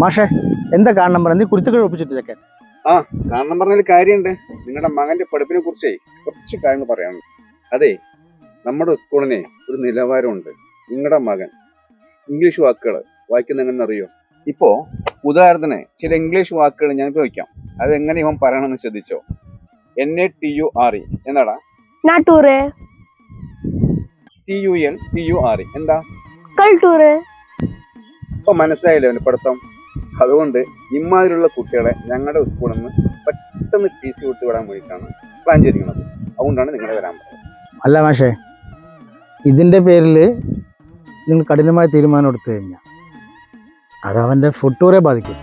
മാഷേ എന്താ കാരണം പറഞ്ഞ നീ കുറിച്ചൊക്കെ ഒപ്പിച്ചിട്ടൊക്കെ? ആ കാരണം പറഞ്ഞൊരു കാര്യമുണ്ട്. നിങ്ങളുടെ മകന്റെ പഠിപ്പിനെ കുറിച്ചേ കുറച്ച് കാര്യങ്ങൾ പറയാനുണ്ട്. അതെ, നമ്മുടെ സ്കൂളിനെ ഒരു നിലവാരമുണ്ട്. നിങ്ങളുടെ മകൻ ഇംഗ്ലീഷ് വാക്കുകൾ വായിക്കുന്ന എങ്ങനെ അറിയോ? ഇപ്പോ ഉദാഹരണത്തിന് ചില ഇംഗ്ലീഷ് വാക്കുകൾ ഞാൻ ചോദിക്കാം, അതെങ്ങനെ ഇവൻ പറയണമെന്ന് ശ്രദ്ധിച്ചോ. NATURE എന്താടാ? നാട്ടൂറ്. CULTURE എന്താ? കൾട്ടൂറ്. ഇപ്പൊ മനസ്സിലായില്ലേ അവന്റെ പഠിത്തം? അതുകൊണ്ട് ഇമാതിരിയുള്ള കുട്ടികളെ ഞങ്ങളുടെ സ്കൂളിൽ നിന്ന് പെട്ടെന്ന് TC വിട്ട് വിടാൻ വേണ്ടിയിട്ടാണ് പ്ലാൻ ചെയ്തിരിക്കുന്നത്. അതുകൊണ്ടാണ് നിങ്ങളെ വരാൻ പറഞ്ഞത്. അല്ല മാഷേ, ഇതിൻ്റെ പേരിൽ നിങ്ങൾ കഠിനമായ തീരുമാനം എടുത്തു കഴിഞ്ഞാൽ അത് അവൻ്റെ ഫുട്ടൂറെ ബാധിക്കും.